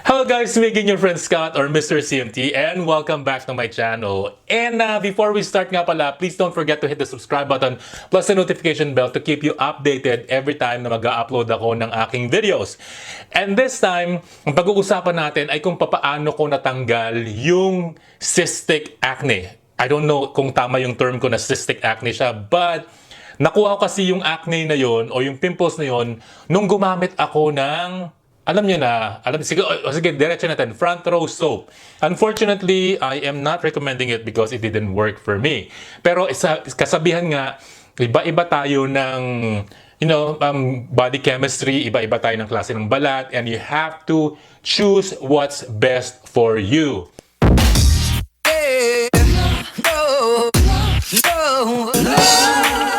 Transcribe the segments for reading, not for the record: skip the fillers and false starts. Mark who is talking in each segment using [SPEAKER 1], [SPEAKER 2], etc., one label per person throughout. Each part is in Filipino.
[SPEAKER 1] Hello guys, making your friend Scott or Mr. CMT and welcome back to my channel. And before we start nga pala, please don't forget to hit the subscribe button plus the notification bell to keep you updated every time na mag-upload ako ng aking videos. And this time, ang pag-uusapan natin ay kung paano ko natanggal yung cystic acne. I don't know kung tama yung term ko na cystic acne siya, but nakuha ko kasi yung acne na yon o yung pimples na yon nung gumamit ako ng sige, diretso natin, FrontRow soap. Unfortunately, I am not recommending it because it didn't work for me. Pero kasabihan nga, iba-iba tayo ng, body chemistry, iba-iba tayo ng klase ng balat, and you have to choose what's best for you.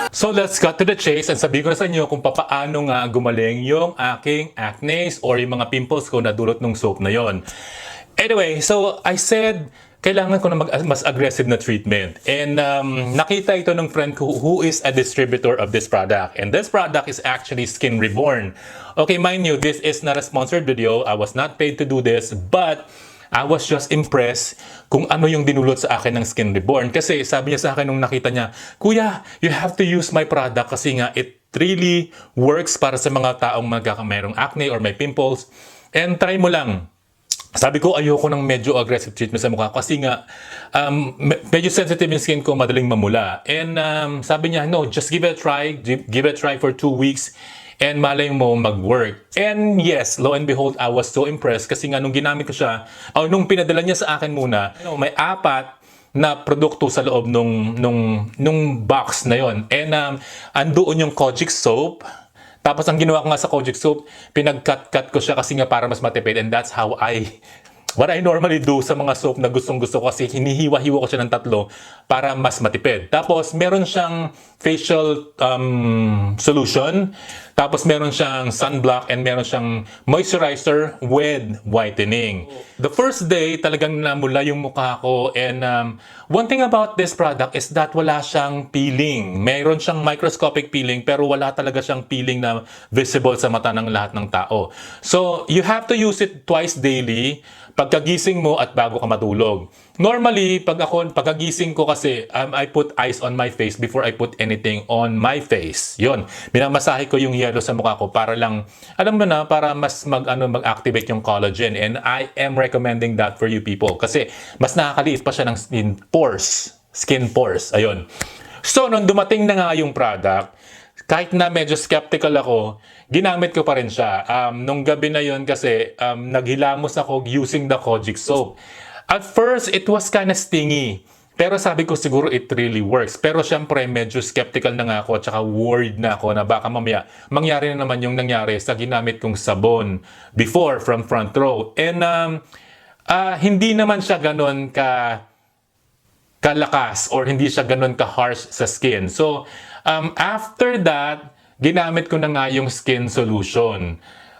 [SPEAKER 1] So let's cut to the chase and sabihin ko na sa inyo kung paano nga gumaling yung aking acne or yung mga pimples ko na dulot ng soap na yon. Anyway, so I said kailangan ko na mas aggressive na treatment. And nakita ito ng friend ko who is a distributor of this product. And this product is actually Skin Reborn. Okay, mind you, this is not a sponsored video. I was not paid to do this, but I was just impressed kung ano yung dinulot sa akin ng Skin Reborn. Kasi sabi niya sa akin nung nakita niya, Kuya, you have to use my product kasi nga it really works para sa mga taong mayroong acne or may pimples. And try mo lang. Sabi ko, ayoko ng medyo aggressive treatment sa mukha kasi nga medyo sensitive yung skin ko, madaling mamula. And sabi niya, no, just give it a try. Give it a try for 2 weeks. And malay mo mag-work. And yes, lo and behold, I was so impressed kasi nga nung ginamit ko siya, nung pinadala niya sa akin muna, may 4 na produkto sa loob nung box na yon. And andoon yung kojic soap. Tapos ang ginawa ko nga sa kojic soap, pinag-cut ko siya kasi nga para mas matipid. And that's how what I normally do sa mga soap na gustong-gusto ko kasi hinihiwa-hiwa ko siya ng 3 para mas matipid. Tapos meron siyang facial solution, tapos meron siyang sunblock, and meron siyang moisturizer with whitening. The first day, talagang namula yung mukha ko, and one thing about this product is that wala siyang peeling. Meron siyang microscopic peeling, pero wala talaga siyang peeling na visible sa mata ng lahat ng tao. So, you have to use it twice daily, pagkagising mo at bago ka matulog. Normally, pagkagising ko kasi, I put ice on my face before I put anything on my face. Yun, minamasahe ko yung yelo sa mukha ko para lang, alam mo na, para mas mag-activate yung collagen. And I am recommending that for you people kasi mas nakakaliit pa siya ng skin pores. Ayun. So, nung dumating na nga yung product, kahit na medyo skeptical ako, ginamit ko pa rin siya. Nung gabi na yon kasi naghilamos ako using the kojic soap. At first, it was kind of stingy. Pero sabi ko siguro it really works. Pero syempre medyo skeptical na nga ako at saka worried na ako na baka mamaya mangyari na naman yung nangyari sa ginamit kong sabon before from FrontRow. And hindi naman siya ganon kalakas or hindi siya ganon ka-harsh sa skin. So, after that, ginamit ko na nga yung skin solution.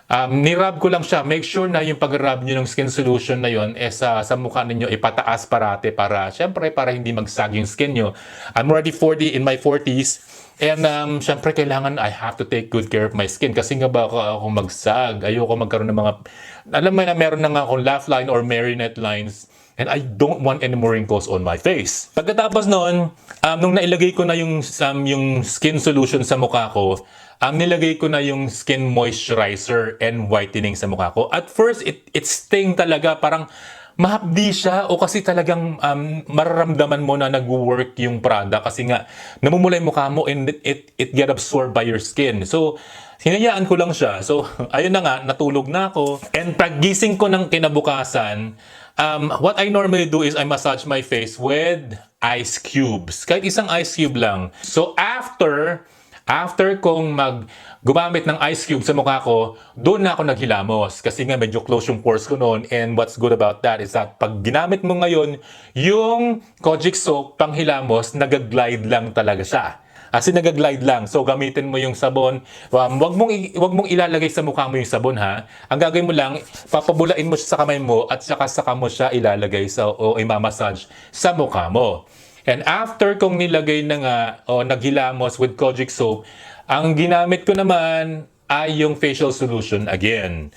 [SPEAKER 1] Nirub ko lang siya. Make sure na yung pag-rub nyo ng skin solution na yon sa mukha ninyo ipataas parate para, syempre, para hindi magsag yung skin nyo. I'm already in my 40s. And syempre, kailangan I have to take good care of my skin. Kasi nga baka ako magsag. Ayoko magkaroon ng mga, alam mo na meron na nga akong laugh line or marionette lines. And I don't want any more wrinkles on my face. Pagkatapos noon, nung nailagay ko na yung skin solution sa mukha ko, nilagay ko na yung skin moisturizer and whitening sa mukha ko. At first, it sting talaga. Parang mahapdi siya o kasi talagang mararamdaman mo na nag-work yung product kasi nga namumula yung mukha mo and it get absorbed by your skin. So, hinayaan ko lang siya. So, ayun na nga, natulog na ako. And paggising ko ng kinabukasan, what I normally do is I massage my face with ice cubes. Kahit isang ice cube lang. So, after kong gumamit ng ice cube sa mukha ko, doon na ako naghilamos. Kasi nga medyo close yung pores ko noon. And what's good about that is that pag ginamit mo ngayon, yung kojic soap panghilamos, nag-glide lang talaga siya. As in, nag-glide lang. So, gamitin mo yung sabon. Wag mong ilalagay sa mukha mo yung sabon, ha? Ang gagawin mo lang, papabulain mo siya sa kamay mo at saka mo siya ilalagay o imamassage sa mukha mo. And after kong nilagay na nga, naghilamos with kojic soap, ang ginamit ko naman ay yung facial solution again.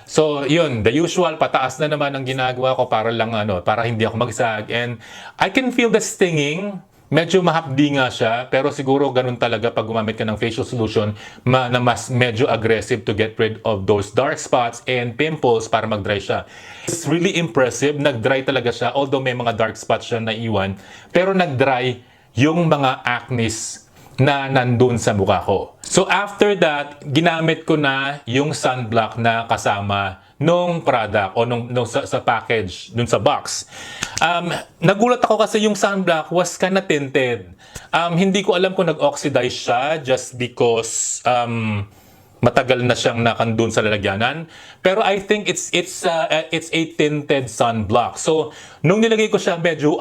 [SPEAKER 1] So, yun, the usual, pataas na naman ang ginagawa ko para lang para hindi ako magsag. And I can feel the stinging. Medyo mahapdi nga siya, pero siguro ganun talaga pag gumamit ka ng facial solution na mas medyo aggressive to get rid of those dark spots and pimples para mag-dry siya. It's really impressive. Nag-dry talaga siya, although may mga dark spots siya na iwan. Pero nag-dry yung mga acnes na nandun sa mukha ko. So after that, ginamit ko na yung sunblock na kasama nung product o sa package, dun sa box. Nagulat ako kasi yung sunblock was kinda tinted. Hindi ko alam kung nag-oxidize siya just because matagal na siyang nakandun sa lalagyanan. Pero I think it's a tinted sunblock. So, nung nilagay ko siya, medyo,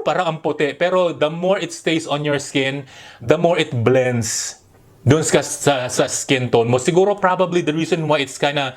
[SPEAKER 1] parang ang puti. Pero the more it stays on your skin, the more it blends dun sa skin tone mo. Siguro probably the reason why it's kinda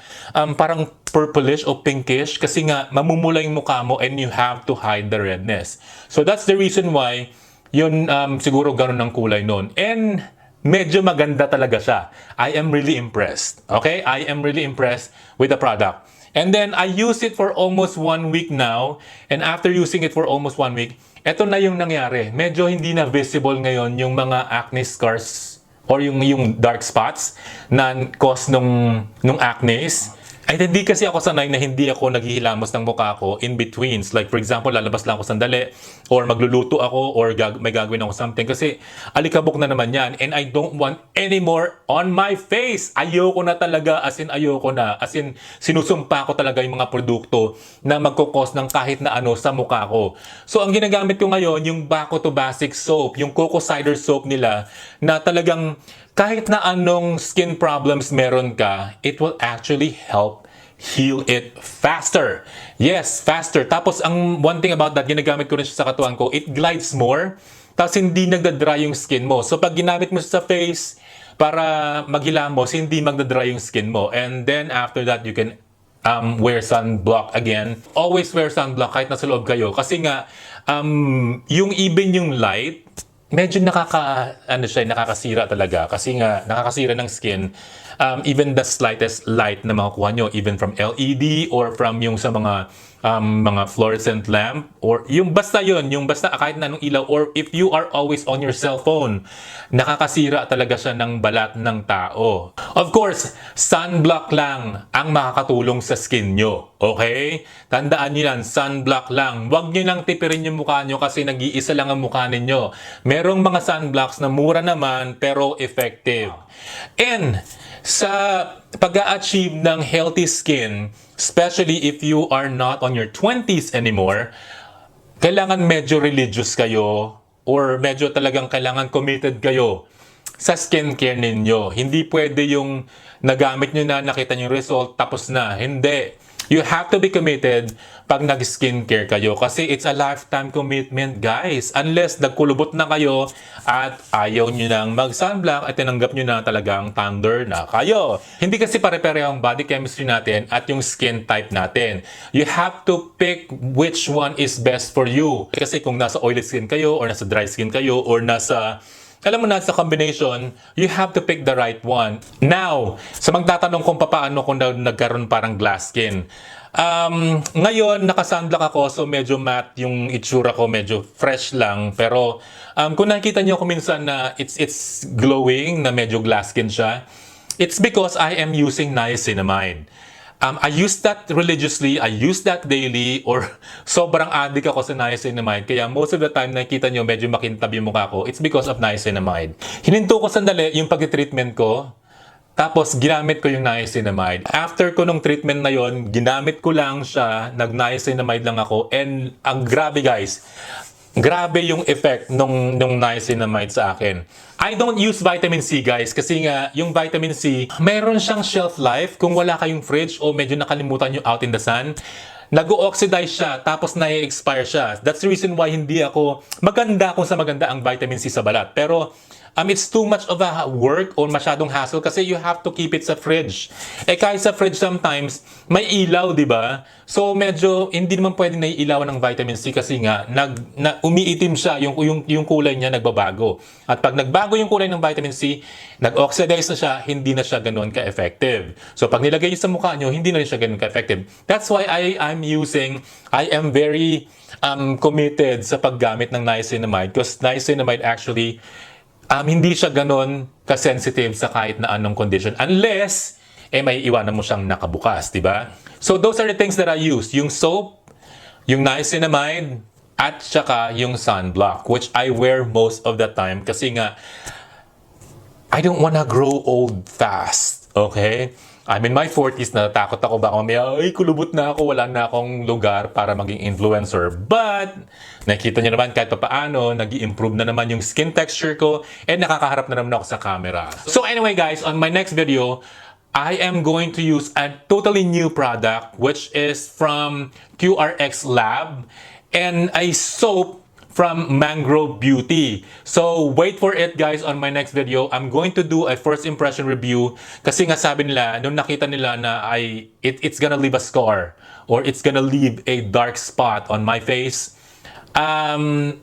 [SPEAKER 1] parang purplish o pinkish kasi nga mamumula yung mukha mo and you have to hide the redness. So that's the reason why yun siguro ganun ang kulay nun. And medyo maganda talaga siya. I am really impressed. Okay? I am really impressed with the product. And then I use it for almost 1 week now. And after using it for almost 1 week, eto na yung nangyari. Medyo hindi na visible ngayon yung mga acne scars or yung dark spots na cause nung acnes. Ay, hindi kasi ako sanay na hindi ako naghihilamos ng mukha ko in betweens. Like for example, lalabas lang ako sandali or magluluto ako or may gagawin ako something kasi alikabok na naman yan and I don't want anymore on my face. Ayoko na talaga, as in ayoko na. As in, sinusumpa ko talaga yung mga produkto na magkukos ng kahit na ano sa mukha ko. So, ang ginagamit ko ngayon, yung Bago to Basic soap, yung coco cider soap nila na talagang kahit na anong skin problems meron ka, it will actually help heal it faster. Yes, faster. Tapos, ang one thing about that, ginagamit ko rin siya sa katawan ko, it glides more. Tapos, hindi nagda-dry yung skin mo. So, pag ginamit mo sa face para maghilamos, hindi magda-dry yung skin mo. And then, after that, you can wear sunblock again. Always wear sunblock kahit nasa loob kayo. Kasi nga, yung even yung light, medyo nakakasira talaga kasi nga nakakasira ng skin even the slightest light na makukuha nyo even from LED or from yung sa mga fluorescent lamp or yung basta kahit na anong ilaw or if you are always on your cell phone, nakakasira talaga siya ng balat ng tao. Of course, sunblock lang ang makakatulong sa skin nyo. Okay? Tandaan nyo yan, sunblock lang. Huwag nyo nang tipirin yung mukha nyo kasi nag-iisa lang ang mukha ninyo. Merong mga sunblocks na mura naman pero effective. And sa pag-a-achieve ng healthy skin, especially if you are not on your 20s anymore, kailangan medyo religious kayo or medyo talagang kailangan committed kayo sa skincare ninyo. Hindi pwede yung nagamit nyo na, nakita nyo yung result, tapos na. Hindi. You have to be committed pag nag-skincare kayo kasi it's a lifetime commitment, guys. Unless nagkulubot na kayo at ayaw nyo nang mag-sunblock at tinanggap nyo na talagang thunder na kayo. Hindi kasi pare-pareho ang body chemistry natin at yung skin type natin. You have to pick which one is best for you. Kasi kung nasa oily skin kayo or nasa dry skin kayo or nasa combination, you have to pick the right one. Now, sa magtatanong kung paano kung nagkaroon parang glass skin. Ngayon, naka-sunblock ako, so medyo matte yung itsura ko, medyo fresh lang. Pero kung nakikita niyo ko minsan na it's glowing, na medyo glass skin siya, it's because I am using niacinamide. I use that religiously, I use that daily, or sobrang addict ako sa niacinamide. Kaya most of the time nakikita nyo medyo makintab yung mukha ko, it's because of niacinamide. Hininto ko sandali yung pag-treatment ko, tapos ginamit ko yung niacinamide. After ko nung treatment na yon, ginamit ko lang siya, nag-niacinamide lang ako, and ang grabe guys, grabe yung effect nung niacinamide sa akin. I don't use vitamin C guys kasi nga yung vitamin C, mayroon siyang shelf life kung wala kayong fridge o medyo nakalimutan nyo out in the sun. Nag-oxidize siya tapos na-expire siya. That's the reason why hindi ako maganda kung sa maganda ang vitamin C sa balat. Pero it's too much of a work or masyadong hassle kasi you have to keep it sa fridge. Kahit sa fridge sometimes, may ilaw, di ba? So medyo hindi naman pwedeng naiilawan ng vitamin C kasi nga umiitim siya, yung kulay niya nagbabago. At pag nagbago yung kulay ng vitamin C, nag-oxidize na siya, hindi na siya ganoon ka-effective. So pag nilagay niyo sa mukha niyo, hindi na rin siya ganoon ka-effective. That's why I am very committed sa paggamit ng niacinamide because niacinamide actually hindi siya ganon ka-sensitive sa kahit na anong condition unless may iwanan mo siyang nakabukas, di ba? So those are the things that I use. Yung soap, yung niacinamide, at saka yung sunblock, which I wear most of the time kasi nga I don't wanna grow old fast, okay? I'm in my 40s, natatakot ako baka mamaya, kulubot na ako, wala na akong lugar para maging influencer. But, nakikita niyo naman kahit paano, nag-i-improve na naman yung skin texture ko and nakakaharap na naman ako sa camera. So anyway guys, on my next video, I am going to use a totally new product which is from QRX Lab and a soap from Mangrove Beauty. So, wait for it guys on my next video. I'm going to do a first impression review kasi nga sabi nila, nung nakita nila na it's gonna leave a scar or it's gonna leave a dark spot on my face.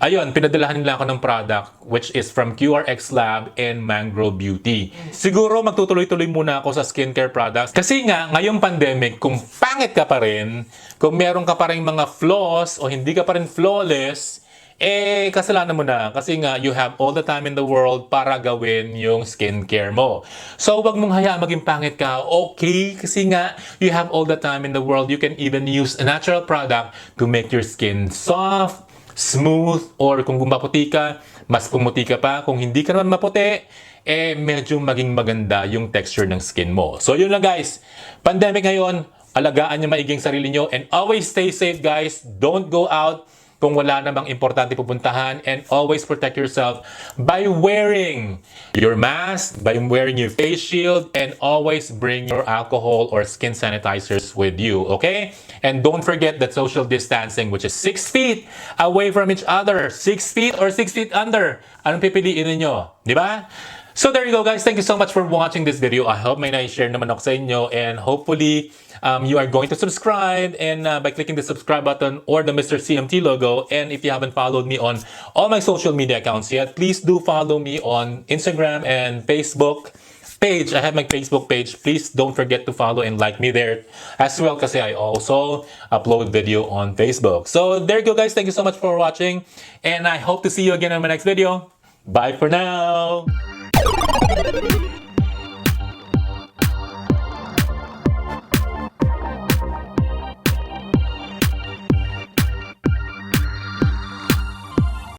[SPEAKER 1] Ayun, pinadalahan nila ako ng product which is from QRX Lab and Mangrove Beauty. Siguro magtutuloy-tuloy muna ako sa skincare products kasi nga ngayong pandemic, kung pangit ka pa rin, kung meron ka pa rin mga flaws o hindi ka pa rin flawless, kasalanan mo na kasi nga you have all the time in the world para gawin yung skincare mo. So, wag mong hayaan maging pangit ka, okay? Kasi nga, you have all the time in the world. You can even use a natural product to make your skin soft, smooth, or kung maputi ka, mas pumuti ka pa. Kung hindi ka naman maputi, medyo maging maganda yung texture ng skin mo. So, yun lang guys. Pandemic ngayon, alagaan niyo maiging sarili niyo and always stay safe guys. Don't go out kung wala namang importante pupuntahan and always protect yourself by wearing your mask, by wearing your face shield, and always bring your alcohol or skin sanitizers with you, okay? And don't forget that social distancing, which is 6 feet away from each other. 6 feet or 6 feet under. Anong pipiliin ninyo? Di ba? So there you go guys. Thank you so much for watching this video. I hope may na-share naman ako sa inyo and hopefully you are going to subscribe and by clicking the subscribe button or the Mr. CMT logo. And if you haven't followed me on all my social media accounts yet, please do follow me on Instagram and Facebook page. I have my Facebook page. Please don't forget to follow and like me there as well kasi I also upload video on Facebook. So there you go guys. Thank you so much for watching and I hope to see you again on my next video. Bye for now!